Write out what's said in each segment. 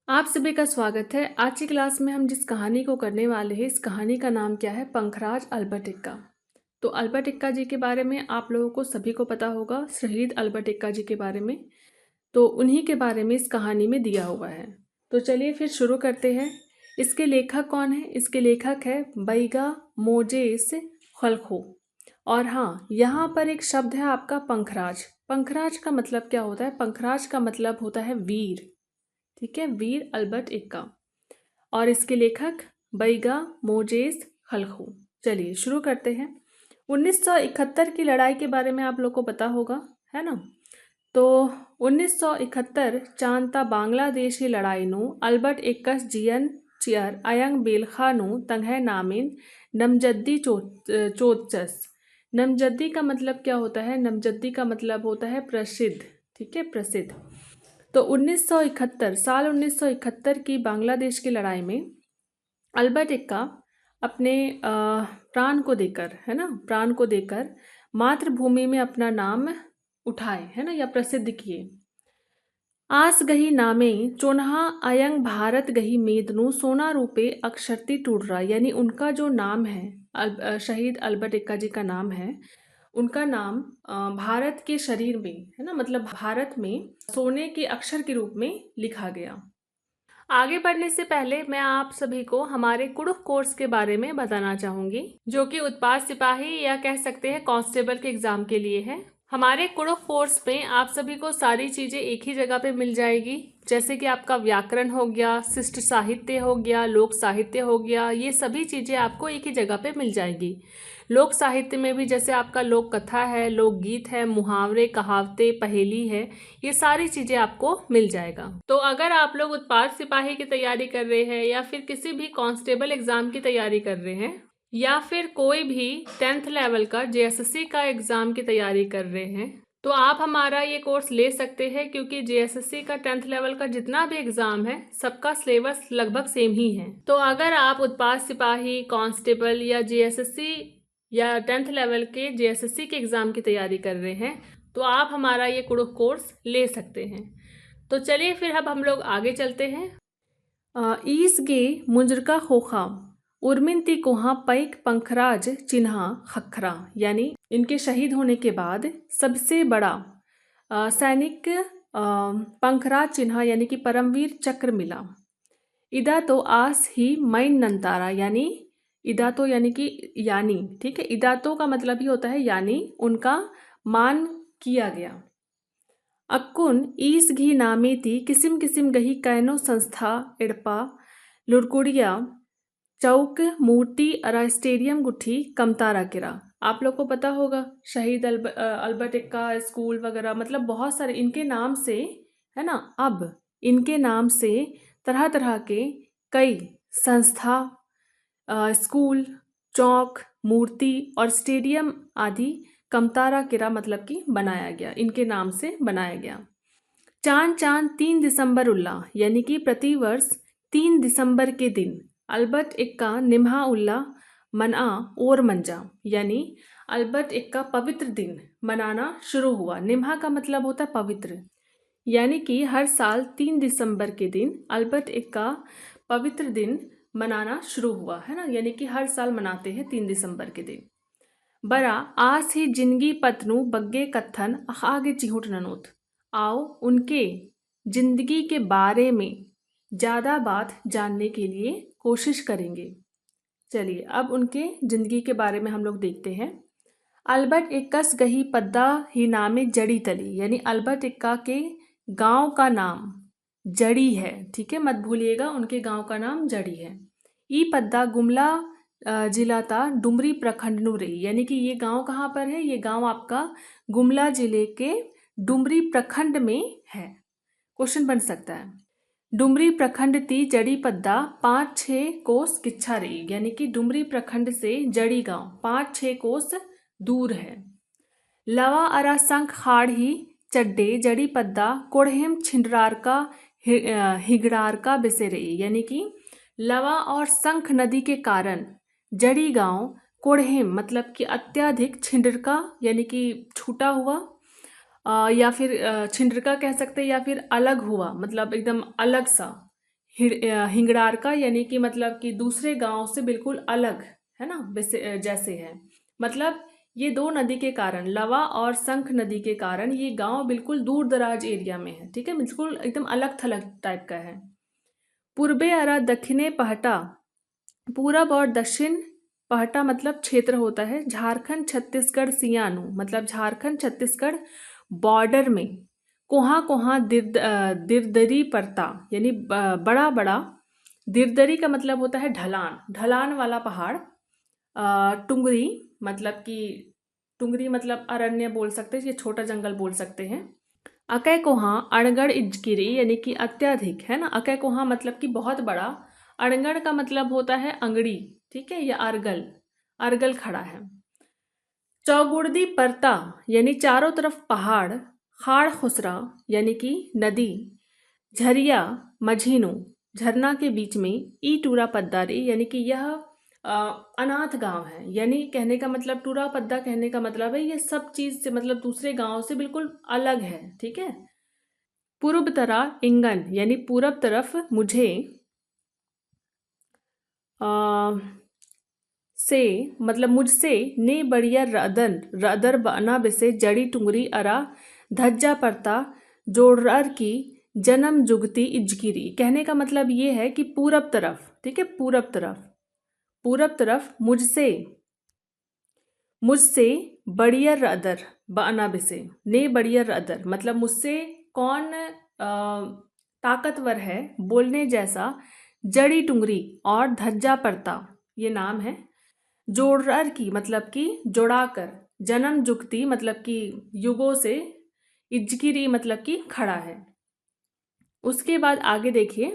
आप सभी का स्वागत है। आज की क्लास में हम जिस कहानी को करने वाले हैं, इस कहानी का नाम क्या है? पंखराज अल्बर्ट एक्का। तो अल्बर्ट एक्का जी के बारे में आप लोगों को सभी को पता होगा, शहीद अल्बर्ट एक्का जी के बारे में। तो उन्हीं के बारे में इस कहानी में दिया हुआ है। तो चलिए फिर शुरू करते हैं। इसके लेखक कौन है? इसके लेखक है बैगा मोजेस खलखो। और हाँ, यहाँ पर एक शब्द है आपका पंखराज। पंखराज का मतलब क्या होता है? पंखराज का मतलब होता है वीर। ठीक है, वीर अल्बर्ट एक्का। और इसके लेखक बैगा मोजेस खलखो। चलिए शुरू करते हैं। 1971 की लड़ाई के बारे में आप लोग को पता होगा, है ना? तो 1971 चांता बांग्लादेश की लड़ाई नु अल्बर्ट एक्कस जियन चियर अयंग बेलखा नु तंगह नामिन नमजद्दी चोचस। नमजद्दी का मतलब क्या होता है? नमजद्दी का मतलब होता है प्रसिद्ध। ठीक है, प्रसिद्ध। तो 1971 साल 1971 की बांग्लादेश की लड़ाई में अल्बर्ट एक्का अपने प्राण को देकर, है ना, प्राण को देकर मातृभूमि में अपना नाम उठाए, है ना, या प्रसिद्ध किए। आस गही नामे चोन्हा अयंग भारत गही मेदनु सोना रूपे अक्षरती टूडरा। यानी उनका जो नाम है, शहीद अल्बर्ट एक्का जी का नाम है, उनका नाम भारत के शरीर में, है ना, मतलब भारत में सोने के अक्षर के रूप में लिखा गया। आगे बढ़ने से पहले मैं आप सभी को हमारे कुड़ुख कोर्स के बारे में बताना चाहूंगी, जो कि उत्पाद सिपाही या कह सकते हैं कांस्टेबल के एग्जाम के लिए है। हमारे कुड़ुख कोर्स में आप सभी को सारी चीज़ें एक ही जगह पे मिल जाएगी, जैसे कि आपका व्याकरण हो गया, शिष्ट साहित्य हो गया, लोक साहित्य हो गया। ये सभी चीज़ें आपको एक ही जगह पे मिल जाएगी। लोक साहित्य में भी जैसे आपका लोक कथा है, लोकगीत है, मुहावरे, कहावतें, पहेली है, ये सारी चीज़ें आपको मिल जाएगा। तो अगर आप लोग उत्पाद सिपाही की तैयारी कर रहे हैं या फिर किसी भी कांस्टेबल एग्जाम की तैयारी कर रहे हैं या फिर कोई भी 10th लेवल का जेएसएससी का एग्जाम की तैयारी कर रहे हैं, तो आप हमारा ये कोर्स ले सकते हैं, क्योंकि जेएसएससी का 10th लेवल का जितना भी एग्जाम है सबका सिलेबस लगभग सेम ही है। तो अगर आप उत्पाद सिपाही, कांस्टेबल या जेएसएससी या 10th लेवल के जेएसएससी के एग्जाम की तैयारी कर रहे हैं, तो आप हमारा ये कुड़ुख कोर्स ले सकते हैं। तो चलिए फिर अब हम लोग आगे चलते हैं। ईस गे मुंजरका खोखा उर्मिनती कोहा पैक पंखराज चिन्हा खखरा। यानी इनके शहीद होने के बाद सबसे बड़ा सैनिक पंखराज चिन्हा यानी कि परमवीर चक्र मिला। इदा तो आस ही मैन नंतारा। यानी इदा तो यानी कि यानी, ठीक है, इदा तो का मतलब ही होता है यानी, उनका मान किया गया। अक्कुन ईस घी नामेती किसिम किसिम गही कैनो संस्था एड़पा लुड़कुड़िया चौक मूर्ति अरा स्टेडियम गुट्ठी कमतारा किरा। आप लोग को पता होगा शहीद अल्बर्ट एक्का स्कूल वगैरह, मतलब बहुत सारे इनके नाम से, है ना। अब इनके नाम से तरह तरह के कई संस्था, स्कूल, चौक, मूर्ति और स्टेडियम आदि कमतारा किरा मतलब कि बनाया गया, इनके नाम से बनाया गया। चांद चांद 3 दिसंबर उल्ला। यानी कि प्रतिवर्ष 3 दिसंबर के दिन अल्बर्ट एक्का निम्हा उल्ला मना और मंजा। यानी अल्बर्ट एक्का पवित्र दिन मनाना शुरू हुआ। निम्हा का मतलब होता है पवित्र, यानी कि हर साल 3 दिसंबर के दिन अल्बर्ट एक्का पवित्र दिन मनाना शुरू हुआ, है ना। यानी कि हर साल मनाते हैं 3 दिसंबर के दिन। बरा आस ही जिंदगी पतनु बग्गे कत्थन आगे चिहुट ननोत। आओ उनके जिंदगी के बारे में ज़्यादा बात जानने के लिए कोशिश करेंगे। चलिए अब उनके जिंदगी के बारे में हम लोग देखते हैं। अल्बर्ट एक्कस गही पद्दा ही नामे जड़ी तली। यानी अल्बर्ट एक्का के गांव का नाम जड़ी है, ठीक है, मत भूलिएगा, उनके गांव का नाम जड़ी है। ई पद्दा गुमला जिला था डुमरी प्रखंड नु रही। यानी कि ये गांव कहाँ पर है? ये गांव आपका गुमला जिले के डुमरी प्रखंड में है। क्वेश्चन बन सकता है। डुमरी प्रखंड ती जड़ी पद्दा 5-6 कोस किच्छा रही। यानी कि डुमरी प्रखंड से जड़ी गांव 5-6 कोस दूर है। लवा अरा संख खाड़ ही चड्डे जड़ी पद्दा कोढ़ेम छिंडरार का हिगड़ार का बिसे रही। यानी कि लवा और संख नदी के कारण जड़ी गांव कोढ़ेम मतलब कि अत्यधिक छिंडरका, यानी कि छूटा हुआ, या फिर छिंडरका कह सकते हैं, या फिर अलग हुआ मतलब एकदम अलग सा, हिंगड़ारका यानी कि मतलब कि दूसरे गांव से बिल्कुल अलग, है ना, वैसे जैसे है। मतलब ये दो नदी के कारण, लवा और शंख नदी के कारण ये गांव बिल्कुल दूर दराज एरिया में है, ठीक है, बिल्कुल एकदम अलग थलग टाइप का है। पूर्वे अरा दक्षिणे पहटा, पूरब और दक्षिण, पहटा मतलब क्षेत्र होता है, झारखंड छत्तीसगढ़ सियानु मतलब झारखंड छत्तीसगढ़ बॉर्डर में, कोहा कोहा दिरदरी परता यानी बड़ा बड़ा, दिरदरी का मतलब होता है ढलान, ढलान वाला पहाड़, टुंगरी मतलब कि टुंगरी मतलब अरण्य बोल सकते हैं, ये छोटा जंगल बोल सकते हैं। अकय कोहा अड़गड़ इजगिरी यानी कि अत्यधिक, है ना, अकय कोहा मतलब कि बहुत बड़ा, अड़गड़ का मतलब होता है अंगड़ी, ठीक है, या अर्गल, अर्गल खड़ा है। चौगुर्दी परता यानी चारों तरफ पहाड़, खाड़ खुसरा यानी कि नदी, झरिया मझीनु झरना के बीच में, ई टूरा पद्दारी यानी कि यह अनाथ गांव है, यानी कहने का मतलब टूरा पद्दा कहने का मतलब है ये सब चीज से मतलब दूसरे गांव से बिल्कुल अलग है, ठीक है। पूर्व तरह इंगन यानी पूरब तरफ मुझे, आ, से मतलब मुझसे, ने बढ़िया रदन रदर बना बिसे जड़ी टुंगरी अरा धज्जा परता जोड़र की जन्म जुगती इजगिरी, कहने का मतलब ये है कि पूरब तरफ, ठीक है, पूरब तरफ, पूरब तरफ मुझसे, मुझसे बढ़िया अदर बना बिसे, ने बढ़िया अदर मतलब मुझसे कौन ताकतवर है, बोलने जैसा, जड़ी टुंगरी और धज्जा परता ये नाम है, जोड़र की मतलब कि जोड़ाकर, जन्म जुगती मतलब कि युगों से, इजगिरी मतलब कि खड़ा है। उसके बाद आगे देखिए,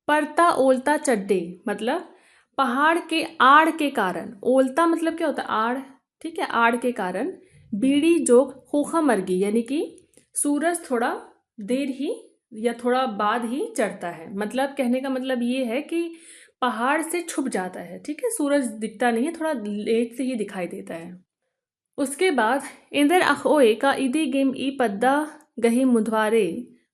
परता ओलता चड्डे मतलब पहाड़ के आड़ के कारण, ओलता मतलब क्या होता है, आड़, ठीक है, आड़ के कारण, बीड़ी जोग खोखा मरगी यानी कि सूरज थोड़ा देर ही या थोड़ा बाद ही चढ़ता है, मतलब कहने का मतलब ये है कि पहाड़ से छुप जाता है, ठीक है, सूरज दिखता नहीं है, थोड़ा लेट से ही दिखाई देता है। उसके बाद इंदर अखोए का इदी गिम ई पद्दा गही मुधवारे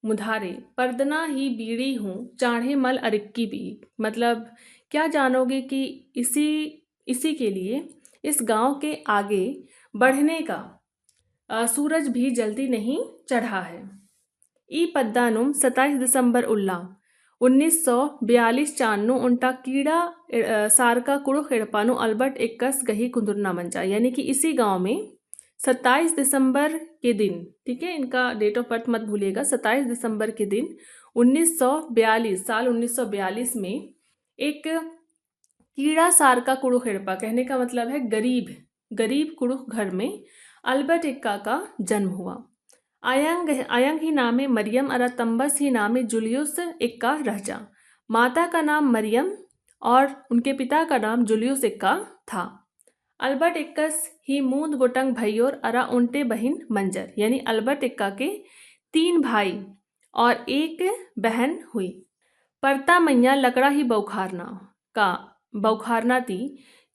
मुधारे पर्दना ही बीड़ी हूँ चाढ़े मल अरिक्की भी, मतलब क्या जानोगे कि इसी इसी के लिए इस गांव के आगे बढ़ने का सूरज भी जल्दी नहीं चढ़ा है। ई पद्दानुम 27 दिसंबर उल्ला 1942 चान्नु उनटा कीड़ा सारका कुड़ो खिड़पानु अल्बर्ट एक्कस गही कुंदुरना मंचा, यानी कि इसी गांव में 27 दिसंबर के दिन, ठीक है, इनका डेट ऑफ बर्थ मत भूलिएगा, 27 दिसंबर के दिन 1942 साल 1942 में एक कीड़ा सारका कुड़ो खिड़पा कहने का मतलब है गरीब, गरीब कुड़ुख घर में अल्बर्ट एक्का का जन्म हुआ। अयंग अयंग ही नामे मरियम अरा तंबस ही नामे जूलियस इक्का रहजा, माता का नाम मरियम और उनके पिता का नाम जूलियस इक्का था। अल्बर्ट इक्कस ही मूंद गोटंग भैयोर अरा उनटे बहिन मंजर, यानी अल्बर्ट इक्का के 3 भाई और एक बहन हुई। परता मैया लकड़ा ही बौखारना ती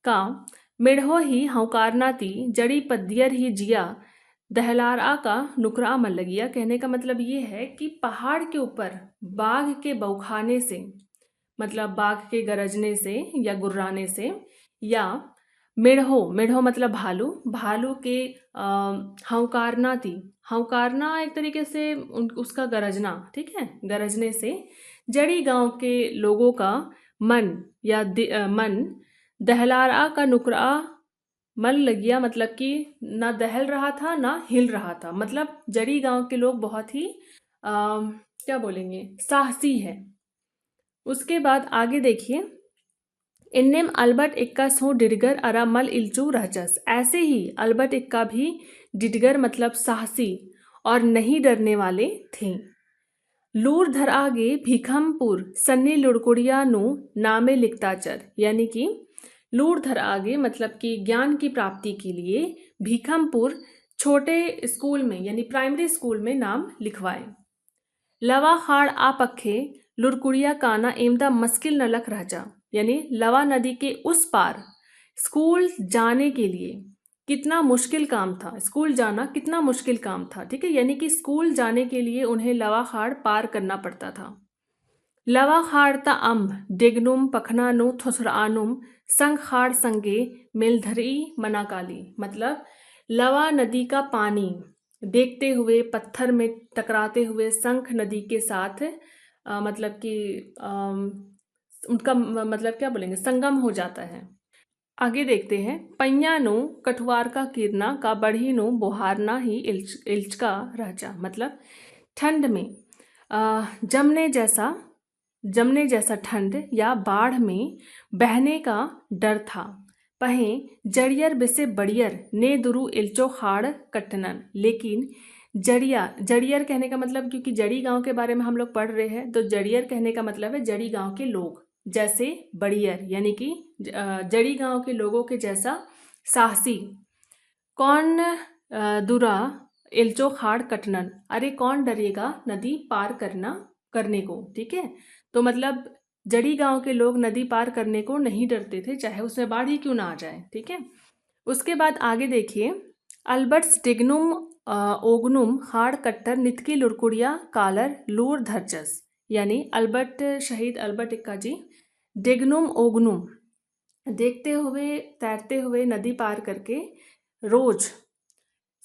का मिढ़ो ही हौकारना ती जड़ी पद्दियर ही जिया दहलारा का नुकरा मन लगिया, कहने का मतलब ये है कि पहाड़ के ऊपर बाघ के बौखाने से, मतलब बाघ के गरजने से या गुर्राने से, या मेढ़ो, मेढ़ो मतलब भालू, भालू के हौकारना थी, हौकारना एक तरीके से उसका गरजना, ठीक है, गरजने से जड़ी गांव के लोगों का मन या मन दहलारा का नुकरा मन लगिया, मतलब कि ना दहल रहा था ना हिल रहा था, मतलब जड़ी गांव के लोग बहुत ही क्या बोलेंगे, साहसी है। उसके बाद आगे देखिए, इन्नेम अल्बर्ट इक्का सो डिडगर अरा मल इल्चू रहचस, ऐसे ही अल्बर्ट इक्का भी डिडगर मतलब साहसी और नहीं डरने वाले थे। लूर धर आगे भीखमपुर सन्नी लुड़कुड़िया नु नामे लिखताचर, यानी कि लूर धर आगे मतलब कि ज्ञान की प्राप्ति के लिए भीखमपुर छोटे स्कूल में यानी प्राइमरी स्कूल में नाम लिखवाए। लवा खाड़ आ पखे लुरकुड़िया काना एमदा मस्किल नलक रहजा, यानी लवा नदी के उस पार स्कूल जाने के लिए कितना मुश्किल काम था, स्कूल जाना कितना मुश्किल काम था, ठीक है। यानी कि स्कूल जाने के लिए उन्हें लवाखाड़ पार करना पड़ता था। लवाखाड़ता डिग्नुम पखनानु थुसरानुम संगखाड़ संगे मिलधरी मनाकाली, मतलब लवा नदी का पानी देखते हुए पत्थर में टकराते हुए शंख नदी के साथ मतलब कि उनका मतलब क्या बोलेंगे, संगम हो जाता है। आगे देखते हैं। पैया नो कठुआर का किरना का बढ़ी नो बोहारना ही इल्च का रहचा, मतलब ठंड में जमने जैसा ठंड या बाढ़ में बहने का डर था। पहें जड़ियर बिसे बड़ियर ने दुरु इल्चो खाड़ कटनन, लेकिन जड़ियर कहने का मतलब, क्योंकि जड़ी गांव के बारे में हम लोग पढ़ रहे हैं, तो जड़ियर कहने का मतलब है जड़ी गांव के लोग, जैसे बड़ियर यानी कि जड़ी गांव के लोगों के जैसा साहसी। कौन दुरा इल्चो खाड़ कटनन, अरे कौन डरेगा नदी पार करने को, ठीक है। तो मतलब जड़ी गांव के लोग नदी पार करने को नहीं डरते थे, चाहे उसमें बाढ़ ही क्यों ना आ जाए, ठीक है। उसके बाद आगे देखिए। अल्बर्ट्स डिग्नुम ओगनुम हाड़ कट्टर नितकी लुरकुड़िया कालर लूर धरचस, यानी शहीद अल्बर्ट एक्का जी डिग्नुम ओगनुम, देखते हुए तैरते हुए नदी पार करके रोज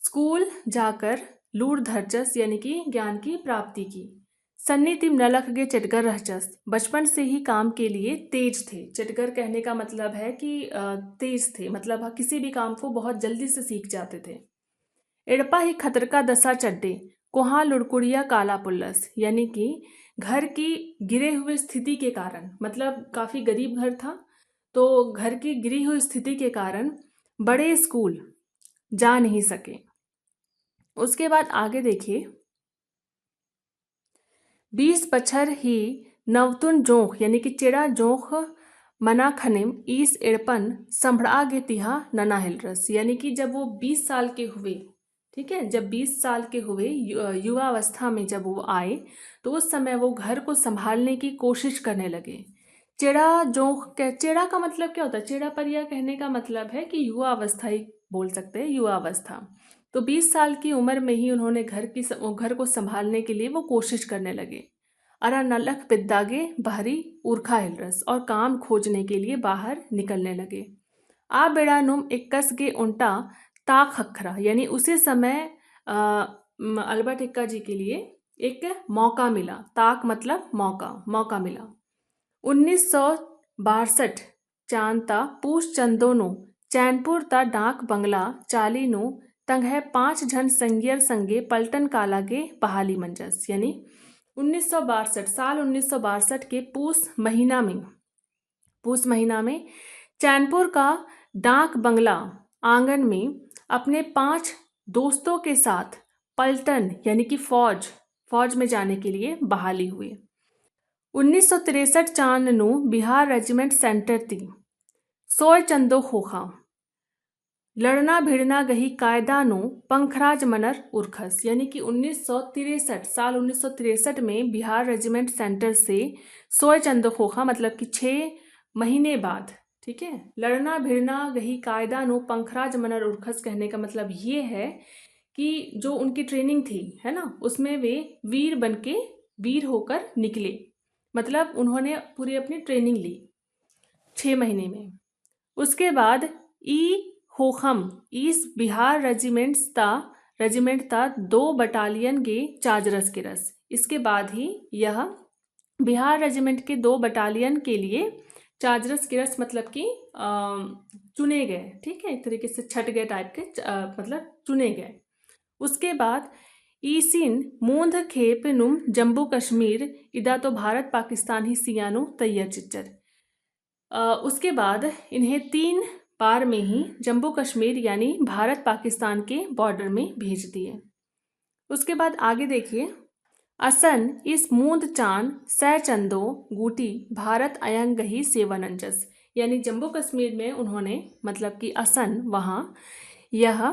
स्कूल जाकर लूर धरचस यानी कि ज्ञान की प्राप्ति की। सन्नी तिम नलख गे चटगर रहचस, बचपन से ही काम के लिए तेज थे। चटगर कहने का मतलब है कि तेज थे, मतलब किसी भी काम को बहुत जल्दी से सीख जाते थे। एड़पा ही खतर का दशा चड्डे कोहा लुड़कुड़िया काला पुल्लस, यानी कि घर की गिरे हुए स्थिति के कारण, मतलब काफ़ी गरीब घर था, तो घर की गिरी हुई स्थिति के कारण बड़े स्कूल जा नहीं सके। उसके बाद आगे देखिए। 20 बछर ही नवतुन जोंख यानी कि चेड़ा जोंख मना खनिम ईस एड़पन संभड़ा गे तिहा नना हिलरस, यानी कि जब वो 20 साल के हुए, ठीक है, जब 20 साल के हुए युवा अवस्था में जब वो आए, तो उस समय वो घर को संभालने की कोशिश करने लगे। चेड़ा का मतलब क्या होता है, चेड़ा पर यह कहने का मतलब है कि युवा अवस्था ही बोल सकते हैं, युवा अवस्था। तो 20 साल की उम्र में ही उन्होंने घर को संभालने के लिए वो कोशिश करने लगे। अरा नलक पिद्दागे बाहरी उर्खा हिलरस, और काम खोजने के लिए बाहर निकलने लगे। आ बेड़ा नुम इक्कस के उल्टा ताक हखरा, यानी उसी समय अल्बर्ट एक्का जी के लिए एक मौका मिला। ताक मतलब मौका मिला। 1962 चांता पूछ चंदोनो चैनपुर ता डाक बंगला चालीनो तंगह 5 जन संगियर संगे पलटन काला के बहाली मंजस, यानी 1962 के पूस महीना में चैनपुर का डाक बंगला आंगन में अपने 5 दोस्तों के साथ पलटन यानी कि फौज में जाने के लिए बहाली हुए। 1963 चांदनु बिहार रेजिमेंट सेंटर थी। सोय चंदो खोखा लड़ना भिड़ना गही कायदानो पंखराज मनर उर्खस, यानी कि 1963 में बिहार रेजिमेंट सेंटर से सोय चंदो खोखा मतलब कि 6 महीने बाद, ठीक है। लड़ना भिड़ना गही कायदानो पंखराज मनर उर्खस कहने का मतलब ये है कि जो उनकी ट्रेनिंग थी, है ना, उसमें वे वीर होकर निकले, मतलब उन्होंने पूरी अपनी ट्रेनिंग ली 6 महीने में। उसके बाद होखम ईस बिहार रेजिमेंट था 2 बटालियन गे चाजरस के रस, इसके बाद ही यह बिहार रेजिमेंट के 2 बटालियन के लिए चाजरस के रस मतलब कि चुने गए, ठीक है, एक तरीके से छट गए टाइप के, मतलब चुने गए। उसके बाद ईसिन मूंद खेप नुम जम्मू कश्मीर इदा तो भारत पाकिस्तान ही सियानु तैयर चिच्चर, उसके बाद इन्हें 3 बार में ही जम्मू कश्मीर यानी भारत पाकिस्तान के बॉर्डर में भेज दिए। उसके बाद आगे देखिए। असन इस मूंद चांद सै चंदो गूटी भारत अयंगही सेवानंजस, यानी जम्मू कश्मीर में उन्होंने मतलब कि असन वहाँ यह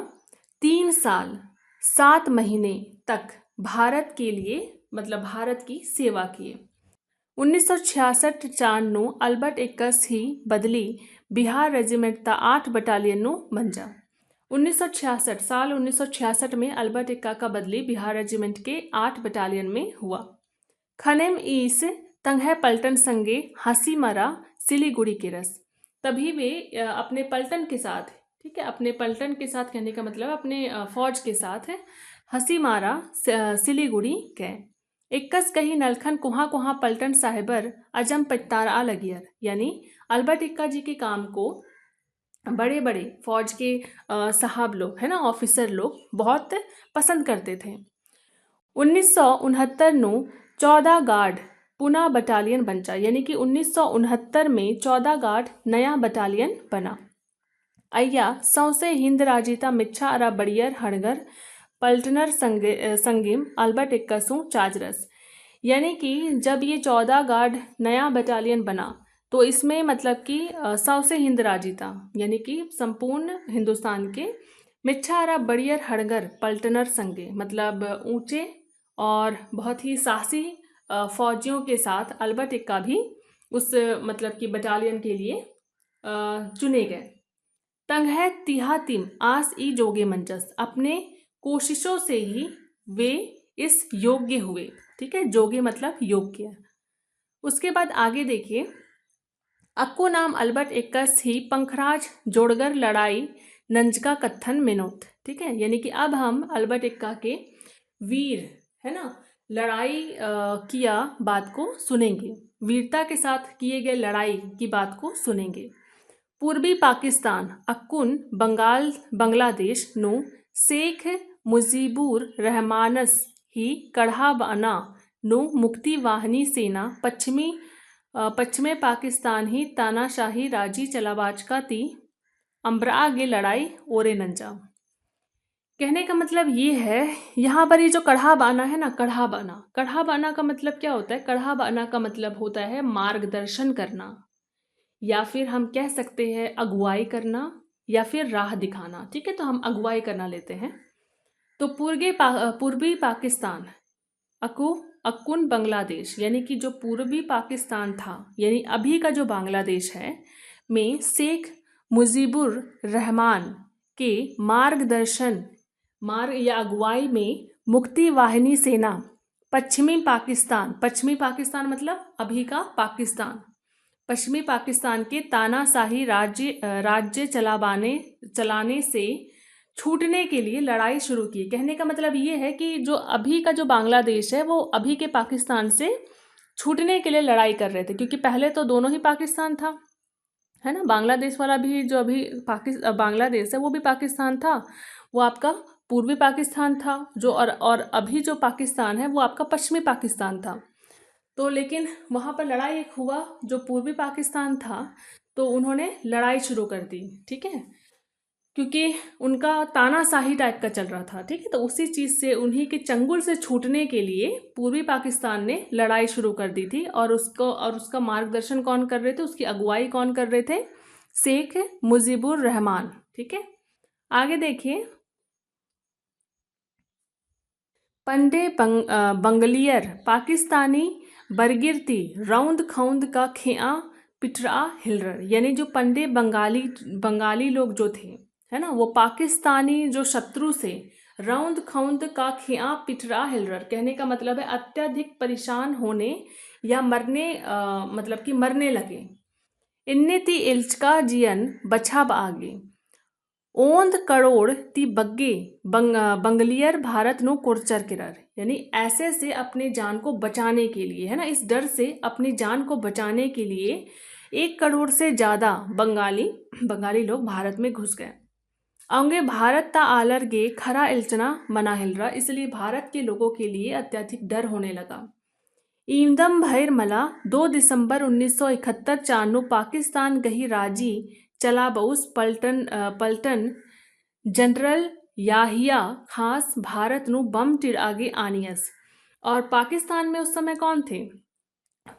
3 साल 7 महीने तक भारत के लिए मतलब भारत की सेवा किए। 1966 चांदनु अल्बर्ट एक्कस ही बदली बिहार रेजिमेंट ता 8 बटालियन नु मंजा। साल 1966 में अल्बर्ट एक्का का बदली बिहार रेजिमेंट के 8 बटालियन में हुआ। खनेम ईस तंगह पलटन संगे हंसी मरा सिलीगुड़ी के रस। तभी वे अपने पलटन के साथ, ठीक है, अपने पलटन के साथ कहने का मतलब अपने फौज के साथ है, हंसी मारा सिलीगुड़ी गए। इक्कस कही नलखन कुहा कुहा पलटन साहिबर अजम पत्तारा लगियर, यानी अल्बर्ट एक्का जी के काम को बड़े बड़े फौज के साहब लोग है ना, ऑफिसर लोग बहुत पसंद करते थे। 1969 ਨੂੰ 14 गार्ड पुनः बटालियन बंचा, यानी कि 1969 में 14 गार्ड नया बटालियन बना। अय्या सौसे हिंद राजीता मिच्छा अरा बड़ियर हणगर पल्टनर संगिम अल्बर्ट एक्का चाजरस, यानी कि जब ये 14 गार्ड नया बटालियन बना तो इसमें मतलब कि सौसे हिंद राजीता, यानी कि संपूर्ण हिंदुस्तान के मिच्छारा बड़ियर हड़गर पल्टनर संगे, मतलब ऊंचे और बहुत ही साहसी फौजियों के साथ अल्बर्ट एक्का भी उस मतलब कि बटालियन के लिए चुने गए। तंग है तिहा तिम आस ई जोगे मंचस, अपने कोशिशों से ही वे इस योग्य हुए, ठीक है, जोगे मतलब योग्य। उसके बाद आगे देखिए, अक्को नाम अल्बर्ट एक्कस ही पंखराज जोड़गर लड़ाई नंजका कत्थन मिनोत, ठीक है, यानी कि अब हम अल्बर्ट एक्का के वीर है ना लड़ाई किया बात को सुनेंगे, वीरता के साथ किए गए लड़ाई की बात को सुनेंगे। पूर्वी पाकिस्तान अक्कुन बांग्लादेश नु शेख मुजीबुर रहमानस ही कढ़ा बना नु मुक्ति वाहिनी सेना पश्चिमी पाकिस्तान ही तानाशाही राजी चलाबाज का ती अम्बरागे लड़ाई ओरे नंजा। कहने का मतलब ये है, यहाँ पर ये जो कढ़ा बाना है ना, कढ़ा बाना का मतलब क्या होता है? कढ़ा बाना का मतलब होता है मार्गदर्शन करना, या फिर हम कह सकते हैं अगुवाई करना, या फिर राह दिखाना, ठीक है, तो हम अगुवाई करना लेते हैं। तो पूर्वी पाकिस्तान अक्कुन बांग्लादेश, यानी कि जो पूर्वी पाकिस्तान था, यानी अभी का जो बांग्लादेश है, में शेख मुजीबुर रहमान के मार्ग या अगुवाई में मुक्ति वाहिनी सेना पश्चिमी पाकिस्तान मतलब अभी का पाकिस्तान, पश्चिमी पाकिस्तान के तानाशाही राज्य चलाने से छूटने के लिए लड़ाई शुरू की। कहने का मतलब ये है कि जो अभी का जो बांग्लादेश है वो अभी के पाकिस्तान से छूटने के लिए लड़ाई कर रहे थे, क्योंकि पहले तो दोनों ही पाकिस्तान था, है ना, बांग्लादेश वाला भी जो अभी बांग्लादेश है वो भी पाकिस्तान था, वो आपका पूर्वी पाकिस्तान था जो, और अभी जो पाकिस्तान है वो आपका पश्चिमी पाकिस्तान था। तो लेकिन वहाँ पर लड़ाई एक हुआ, जो पूर्वी पाकिस्तान था तो उन्होंने लड़ाई शुरू कर दी, ठीक है, क्योंकि उनका तानाशाही टाइप का चल रहा था, ठीक है, तो उसी चीज़ से उन्हीं के चंगुल से छूटने के लिए पूर्वी पाकिस्तान ने लड़ाई शुरू कर दी थी, और उसका मार्गदर्शन कौन कर रहे थे, उसकी अगुवाई कौन कर रहे थे? शेख मुजीबुर रहमान, ठीक है। आगे देखिए, पंडे बंगलियर पाकिस्तानी बरगिरती रौंद खौंद का खेआ पिटरा हिलर, यानी जो पंडे बंगाली लोग जो थे, है ना, वो पाकिस्तानी जो शत्रु से रौंद खौंद का खेआ पिटरा हिलर, कहने का मतलब है अत्यधिक परेशान होने या मरने मतलब कि मरने लगे। इन्ने ती इल्चका जियन बछाब आगे ओंद करोड़ ती बग्गे बंगलियर भारत नो कोरचर किरर, यानी ऐसे से अपने जान को बचाने के लिए, है ना, इस डर से अपनी जान को बचाने के लिए 1 करोड़ से ज़्यादा बंगाली लोग भारत में घुस गए। आंगे भारत ता आलर गे खरा इल्चना मना हिलरा, इसलिए भारत के लोगों के लिए अत्यधिक डर होने लगा। ईमदम भैर मला 2 दिसंबर 1971 चानू पाकिस्तान गही राजी चला बउस पलटन जनरल याहिया खास भारत नु बम टिर आगे आनियस। और पाकिस्तान में उस समय कौन थे?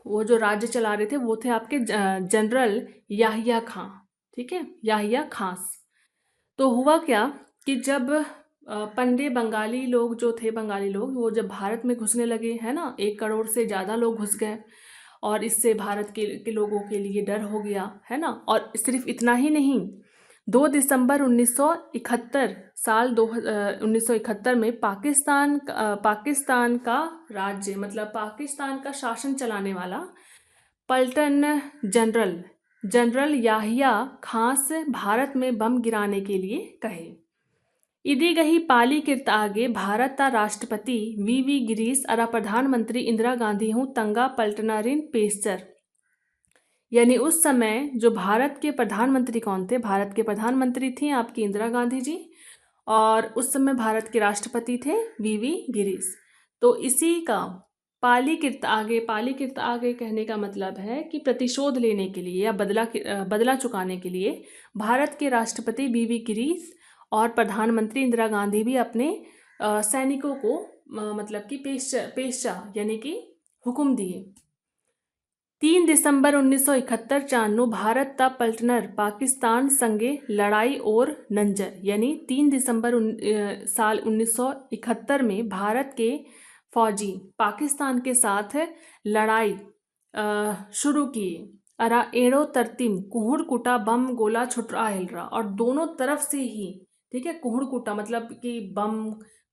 वो जो राज्य चला रहे थे वो थे आपके जनरल याहिया खां, ठीक है, याहिया खास। तो हुआ क्या कि जब पंडे बंगाली लोग वो जब भारत में घुसने लगे, है ना, 1 करोड़ से ज़्यादा लोग घुस गए, और इससे भारत के लोगों के लिए डर हो गया, है ना। और सिर्फ इतना ही नहीं, 2 दिसंबर 1971 साल 1971 में पाकिस्तान का राज्य मतलब पाकिस्तान का शासन चलाने वाला पलटन जनरल याहिया खां से भारत में बम गिराने के लिए कहे। इदी गही पाली किरत आगे भारत ता राष्ट्रपति वी गिरीश अरा प्रधानमंत्री इंदिरा गांधी हूँ तंगा पलटनारिन पेशर। यानी उस समय जो भारत के प्रधानमंत्री कौन थे? भारत के प्रधानमंत्री थी आपकी इंदिरा गांधी जी, और उस समय भारत के राष्ट्रपति थे वी गिरीश। तो इसी का पाली किरत आगे कहने का मतलब है कि प्रतिशोध लेने के लिए या बदला चुकाने के लिए भारत के राष्ट्रपति वी गिरीश और प्रधानमंत्री इंदिरा गांधी भी अपने सैनिकों को मतलब कि पेशा यानी कि हुक्म दिए। 3 दिसंबर 1971 चान्नो भारत ता पलटनर पाकिस्तान संगे लड़ाई और नंजर। यानी 3 दिसंबर साल 1971 में भारत के फौजी पाकिस्तान के साथ लड़ाई शुरू किए। अरा एड़ो तरतीम कुहुड़ कुटा बम गोला छुटरा हिलरा, और दोनों तरफ से ही, ठीक है, कुहुड़ कुटा मतलब कि बम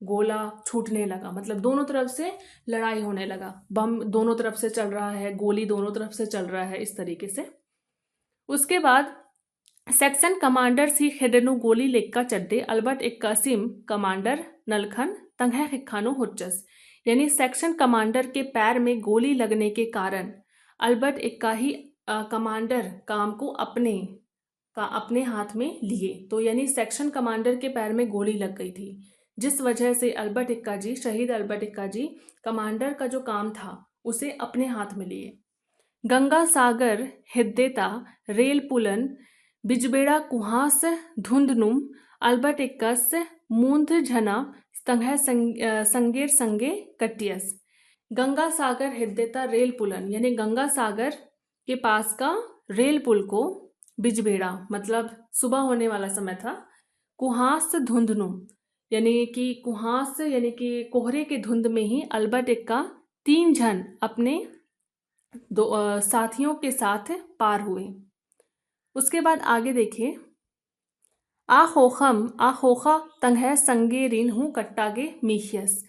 गोला छूटने लगा, मतलब दोनों तरफ से लड़ाई होने लगा, बम दोनों तरफ से चल रहा है, गोली दोनों तरफ से चल रहा है, इस तरीके से। उसके बाद सेक्शन कमांडर सी खेडनु गोली लेक्का चड्डे अल्बर्ट इक्कासिम कमांडर नलखन तंगह खिखानो हुच्चस। यानी सेक्शन कमांडर के पैर में गोली लगने के कारण अल्बर्ट इक्का ही कमांडर काम को अपने हाथ में लिए। तो यानी सेक्शन कमांडर के पैर में गोली लग गई थी, जिस वजह से शहीद अल्बर्ट इक्का जी कमांडर का जो काम था उसे अपने हाथ में लिए। गंगा सागर हिद्देता रेल पुलन बिजबेड़ा कुहास धुंधनुम अल्बर्ट इक्कस मूंध झना तंगह संगेर संगे कटियस। गंगा सागर हिद्देता रेल पुलन यानी गंगा सागर के पास का रेल पुल को बिजबेड़ा मतलब सुबह होने वाला समय था, कुहास धुंधनुम यानी कि कोहरे के धुंध में ही अल्बर्ट इक्का 3 जन अपने साथियों के साथ पार हुए। उसके बाद आगे देखिए, आखोखा तंगह संगेरिन हूँ कट्टागे मीहियस।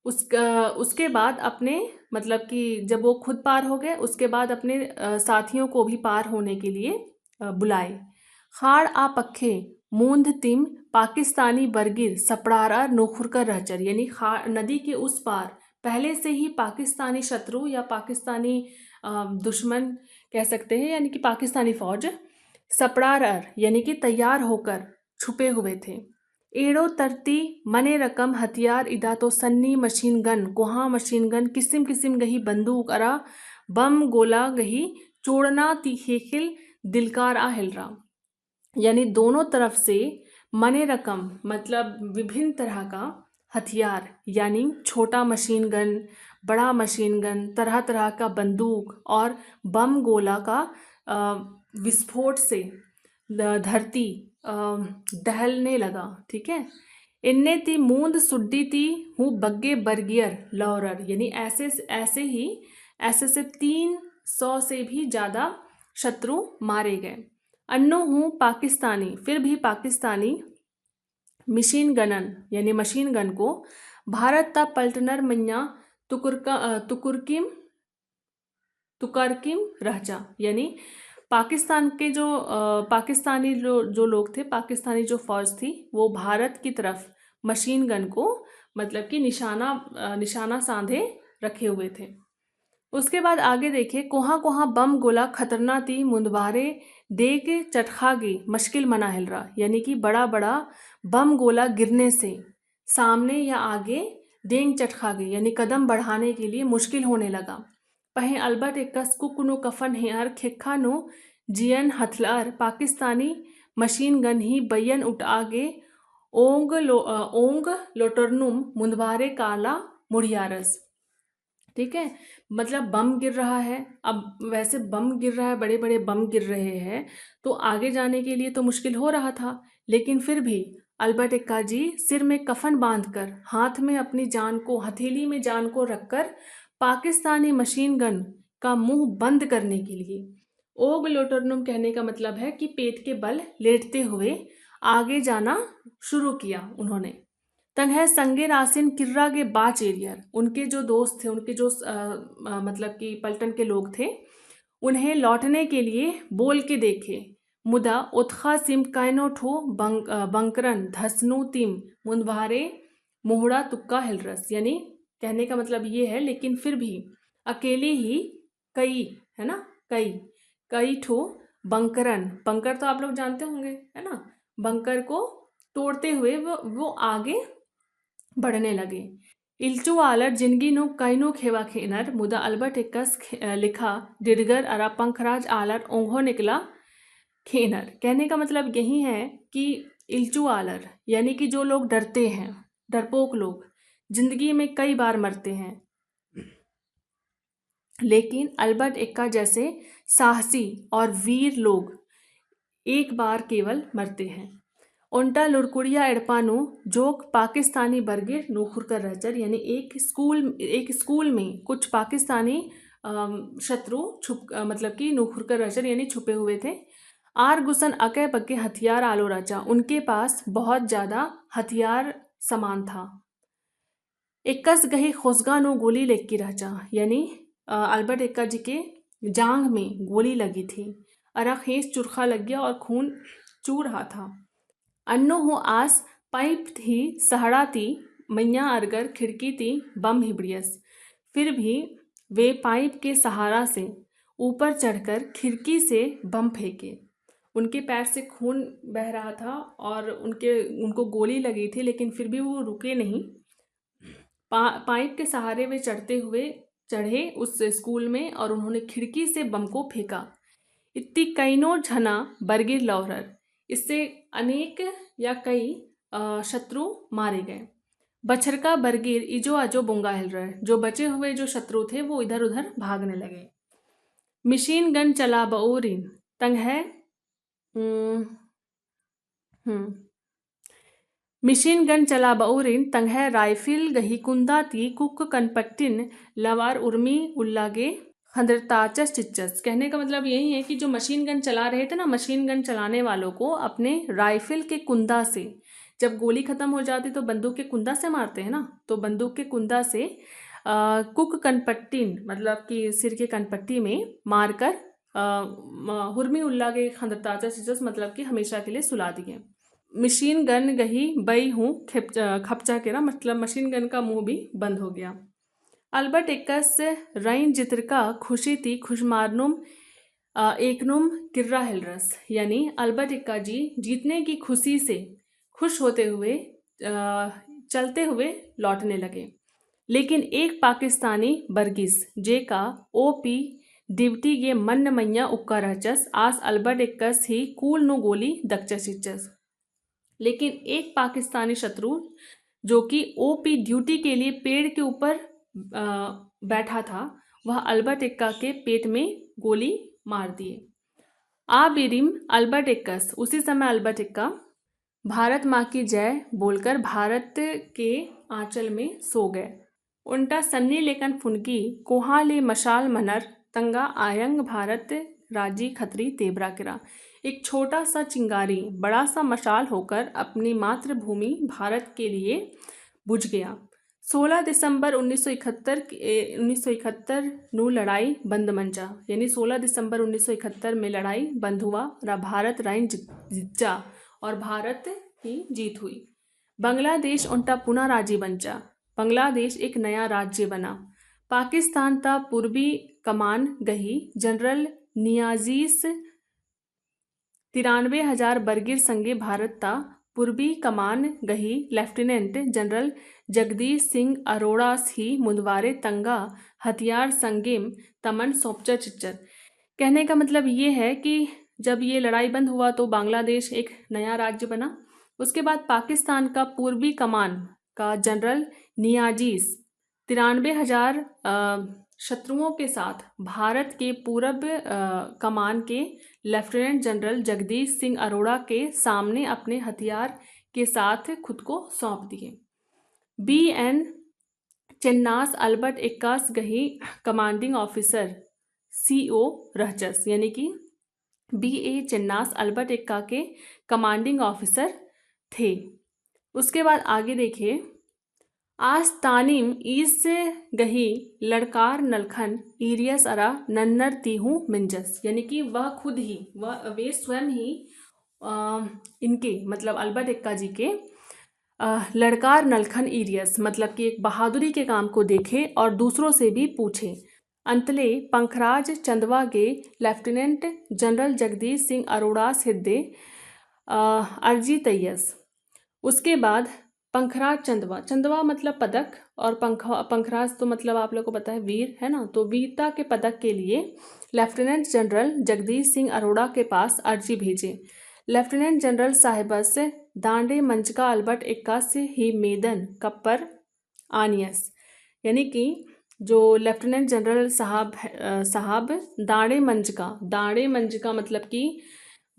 उसके बाद अपने मतलब कि जब वो खुद पार हो गए, उसके बाद अपने साथियों को भी पार होने के लिए बुलाए। खाड़ आ पखे मूंद तिम पाकिस्तानी बरगिर सपड़ारा नोखुरकर रहचर। यानी नदी के उस पार पहले से ही पाकिस्तानी शत्रु या पाकिस्तानी दुश्मन कह सकते हैं, यानी कि पाकिस्तानी फौज सपड़ार यानी कि तैयार होकर छुपे हुए थे। एड़ो तरती मने रकम हथियार इदा तो सन्नी मशीन गन कोहा मशीन गन किस्म किस्म गही बंदूक अरा बम गोला गही चोड़ना तीखेखिल दिलकार आ हिलरा। यानी दोनों तरफ से मने रकम मतलब विभिन्न तरह का हथियार, यानी छोटा मशीन गन, बड़ा मशीन गन, तरह तरह का बंदूक और बम गोला का विस्फोट से धरती दहलने लगा। ठीक है, इनने ती मूंद सुड्डी ती हूँ बग्गे बर्गियर लौरर। यानी ऐसे से 300 से भी ज़्यादा शत्रु मारे गए। अन्नो हूँ पाकिस्तानी, फिर भी पाकिस्तानी मशीन गनन यानी मशीन गन को भारत ता पलटनर मैया तुकरकिम रहचा। यानी पाकिस्तान के पाकिस्तानी जो लोग थे, पाकिस्तानी जो फौज थी, वो भारत की तरफ मशीन गन को मतलब कि निशाना साधे रखे हुए थे। उसके बाद आगे देखिए, कोहा कोहा बम गोला खतरना ती मुंदबारे देख चटखागी मुश्किल मना हिलरा। यानी कि बड़ा बड़ा बम गोला गिरने से सामने या आगे डेंग चटखागी यानी कदम बढ़ाने के लिए मुश्किल होने लगा। पहे अल्बर्ट इक्कस कुकुनो कफन हेयर खिखानो जियन हथलार पाकिस्तानी मशीन गन ही बैन उठागे ओंग लोटरनुम मुंदबारे काला मुड़ियारस। ठीक है, मतलब बम गिर रहा है। अब वैसे बम गिर रहा है, बड़े बड़े बम गिर रहे हैं, तो आगे जाने के लिए तो मुश्किल हो रहा था, लेकिन फिर भी अल्बर्ट इक्का जी सिर में कफन बांधकर, हाथ में अपनी हथेली में जान को रखकर पाकिस्तानी मशीन गन का मुंह बंद करने के लिए ओग लोटरनुम कहने का मतलब है कि पेट के बल लेटते हुए आगे जाना शुरू किया उन्होंने। तंग है संगे रासिन किर्रा के बाच एरियर, उनके जो दोस्त थे, उनके जो मतलब कि पलटन के लोग थे, उन्हें लौटने के लिए बोल के देखे। मुदा उत्खा सिम कायनोठो बंकरन धसनु तिम मुंदवारे मोहड़ा तुक्का हिलरस, यानी कहने का मतलब ये है लेकिन फिर भी अकेले ही कई, है ना, कई कई ठो बंकरन, बंकर तो आप लोग जानते होंगे, है ना, बंकर को तोड़ते हुए वो आगे बढ़ने लगे। इल्चू आलर जिंदगी नु कईनो खेवा खेनर मुदा अल्बर्ट एक्कस लिखा डिडगर अरा पंखराज आलर ओंघो निकला खेनर। कहने का मतलब यही है कि इल्चू आलर यानी कि जो लोग डरते हैं, डरपोक लोग जिंदगी में कई बार मरते हैं, लेकिन अल्बर्ट एक्का जैसे साहसी और वीर लोग एक बार केवल मरते हैं। ओंटा लुड़कुड़िया एड़पानु जोक पाकिस्तानी बर्गिर नूखुरकर रचर, यानी एक स्कूल में कुछ पाकिस्तानी शत्रु मतलब कि नूखुरकर रचर यानी छुपे हुए थे। आर गुसन अके पक्के हथियार आलो राजा, उनके पास बहुत ज़्यादा हथियार सामान था। इक्कस गही खोसगा नो गोली लेक्की राजा, यानी अल्बर्ट एक्का जी के जांघ में गोली लगी थी। अरा खेस चुरखा लग गया और खून चू रहा था। अन्नो हो आस पाइप थी सहड़ा थी मैया अरगर खिड़की थी बम हिबड़ियस, फिर भी वे पाइप के सहारा से ऊपर चढ़कर खिड़की से बम फेंके। उनके पैर से खून बह रहा था और उनको गोली लगी थी, लेकिन फिर भी वो रुके नहीं। पाइप के सहारे वे चढ़े उस स्कूल में और उन्होंने खिड़की से बम को फेंका। इतनी कईनो झना बरगिर लौहर, इससे अनेक या कई शत्रु मारे गए। बछरका बरगिर इजो अजो बुंगा हिल रहे, जो बचे हुए जो शत्रु थे वो इधर उधर भागने लगे। मशीन गन चला बओरिन तंग है मिशीन गन चला बऊरिन तंगह राइफिल गही कुंदा ती कुक कनपट्टिन लवार उर्मी उल्लागे खंदरताचस चिच्चस। कहने का मतलब यही है कि जो मशीन गन चला रहे थे ना, मशीन गन चलाने वालों को अपने राइफिल के कुंदा से, जब गोली खत्म हो जाती तो बंदूक के कुंदा से मारते हैं ना, तो बंदूक के कुंदा से कुक कनपट्टिन मतलब कि सिर के कनपट्टी में मारकर हुर्मी उल्लागे खंदरताचस चिच्चस मतलब कि हमेशा के लिए सुला दिए। मशीन गन गही बई हूँ खपचा के ना, मतलब मशीन गन का मुंह भी बंद हो गया। अल्बर्ट एक्कस रईन जित्रका खुशी थी खुशमारनुम एकनुम किर्रा हिलरस, यानी अल्बर्ट एक्का जी जीतने की खुशी से खुश होते हुए चलते हुए लौटने लगे। लेकिन एक पाकिस्तानी बर्गिस जे का ओपी डिवटी ये मन मैया उक्का रचस आस अल्बर्ट एक्कस ही कूल नो गोली दक्चसिचस। लेकिन एक पाकिस्तानी शत्रु जो कि ओपी ड्यूटी के लिए पेड़ के ऊपर बैठा था, वह अल्बर्ट एक्का के पेट में गोली मार दिए। आ बिरिम अल्बर्ट एक्कस, उसी समय अल्बर्ट एक्का भारत माँ की जय बोलकर भारत के आंचल में सो गए। उनटा सन्नी लेकन फुनकी कोहा ले मशाल मनर तंगा आयंग भारत राजी खतरी तेबरा किरा। एक छोटा सा चिंगारी बड़ा सा मशाल होकर अपनी मातृभूमि भारत के लिए बुझ गया। 16 दिसंबर 1971 नू लड़ाई बंद मंचा, यानी 16 दिसंबर 1971 में लड़ाई बंद हुआ। भारत राइन जिच्चा और भारत की जीत हुई। बांग्लादेश उनटा पुनः राज्य बंचा, बांग्लादेश एक नया राज्य बना। पाकिस्तान ता पूर्वी कमान गही जनरल नियाजीस 93,000 बरगिर संगे भारत ता पूर्वी कमान गही लेफ्टिनेंट जनरल जगदीश सिंह अरोड़ा ही मुंदवारे तंगा हथियार संगेम तमन सोपचा चिच्चर। कहने का मतलब ये है कि जब ये लड़ाई बंद हुआ तो बांग्लादेश एक नया राज्य बना। उसके बाद पाकिस्तान का पूर्वी कमान का जनरल नियाजीस 93,000 शत्रुओं के साथ भारत के पूरब कमान के लेफ्टिनेंट जनरल जगदीश सिंह अरोड़ा के सामने अपने हथियार के साथ खुद को सौंप दिए। BN चेन्नास अल्बर्ट एक्कास गही कमांडिंग ऑफिसर CO रहचस, यानी कि BA चिन्नास अल्बर्ट एक्का के कमांडिंग ऑफिसर थे। उसके बाद आगे देखिए, आज तानिम ईस गही लड़कार नलखन ईरियस अरा नन्नर तीहू मिंजस, यानी कि वह खुद ही वे स्वयं ही इनके मतलब अल्बर्ट एक्का जी के लड़कार नलखन ईरियस मतलब कि एक बहादुरी के काम को देखे और दूसरों से भी पूछे। अंतले पंखराज चंदवा के लेफ्टिनेंट जनरल जगदीश सिंह अरोड़ा हिद्दे अर्जी तैयस। उसके बाद पंखराज चंदवा, चंदवा मतलब पदक, और पंखराज तो मतलब आप लोग को पता है वीर है ना, तो वीरता के पदक के लिए लेफ्टिनेंट जनरल जगदीश सिंह अरोड़ा के पास अर्जी भेजे। लेफ्टिनेंट जनरल साहिबस दांडे मंचका अल्बर्ट एक्का से ही मेदन कप्पर आनियस, यानी कि जो लेफ्टिनेंट जनरल साहब दांडे मंचका मतलब कि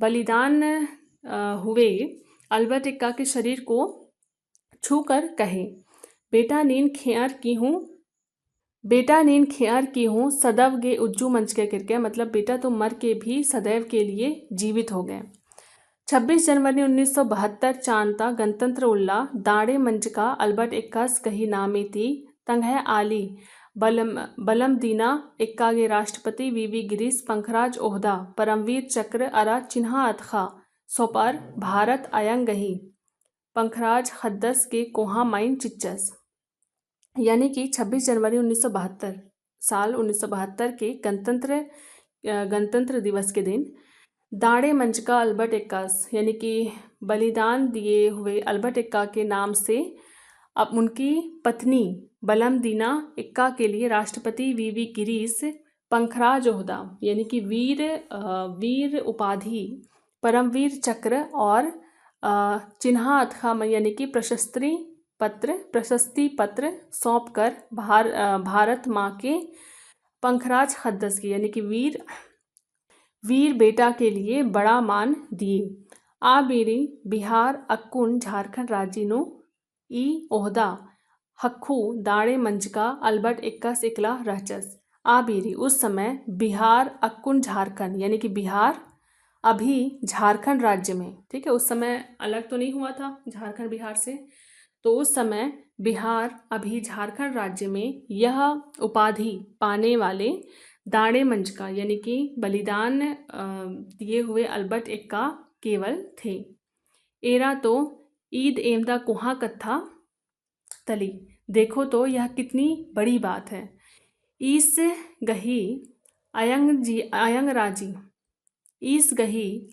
बलिदान हुए अल्बर्ट एक्का के शरीर को छूकर कहे, बेटा नींद खेर की हूँ सदैव गे उज्जू मंच के करके, मतलब बेटा तुम मर के भी सदैव के लिए जीवित हो गए। 26 जनवरी 1972 चांता गणतंत्र उल्ला दाड़े मंच का अल्बर्ट एक्कास कही नामे थी तंगह आली बलम दीना एक्का के राष्ट्रपति वीवी गिरीश पंखराज ओहदा परमवीर चक्र अरा चिन्हा अतखा सोपार भारत आयंग गही पंखराज खद्दस के कोहा माइन चिच्चस, यानी कि 26 जनवरी 1972 साल 1972 के गणतंत्र दिवस के दिन दाड़े मंच का अल्बर्ट एक्कास, यानी कि बलिदान दिए हुए अल्बर्ट एक्का के नाम से अब उनकी पत्नी बलम दीना एक्का के लिए राष्ट्रपति वीवी गिरीश पंखराज ओहदा, यानी कि वीर उपाधि, परमवीर चक्र और चिन्हा अथवा यानी कि प्रशस्ति पत्र सौंपकर भारत माँ के पंखराज खद्दस की, यानी कि वीर बेटा के लिए बड़ा मान दिए। आबेरी बिहार अक्कुन झारखंड राज्य नो ई ओहदा हक्खू दाड़े मंचका अल्बर्ट एक्का सिकला रहचस। आबेरी उस समय बिहार अक्कुन झारखंड, यानी कि बिहार अभी झारखंड राज्य में, ठीक है, उस समय अलग तो नहीं हुआ था झारखंड बिहार से, तो उस समय बिहार अभी झारखंड राज्य में यह उपाधि पाने वाले दाड़े मंच का, यानी कि बलिदान दिए हुए अल्बर्ट एक्का केवल थे। एरा तो ईद एमदा कुहा कत्था तली, देखो तो यह कितनी बड़ी बात है। ईस गही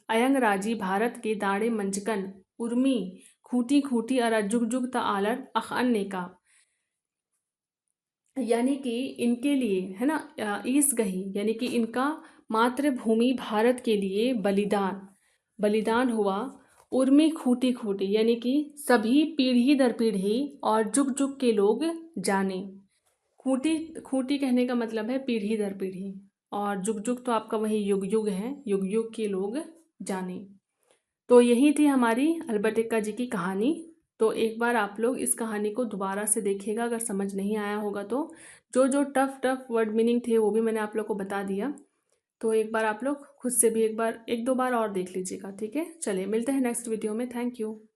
अयंग राजी भारत के दाड़े मंचकन उर्मी खूटी अरा जुग ता आलर अखन ने का, यानी कि इनके लिए है ना, ईस गही यानी कि इनका मातृभूमि भारत के लिए बलिदान हुआ। उर्मी खूटी यानी कि सभी पीढ़ी दर पीढ़ी और जुग के लोग जाने। खूटी कहने का मतलब है पीढ़ी दर पीढ़ी, और जुग तो आपका वही युग है, युग के लोग जाने। तो यही थी हमारी अल्बर्ट एक्का जी की कहानी। तो एक बार आप लोग इस कहानी को दोबारा से देखिएगा अगर समझ नहीं आया होगा तो। जो टफ वर्ड मीनिंग थे वो भी मैंने आप लोग को बता दिया, तो एक बार आप लोग खुद से भी एक दो बार और देख लीजिएगा, ठीक है। चलिए मिलते हैं नेक्स्ट वीडियो में। Thank you.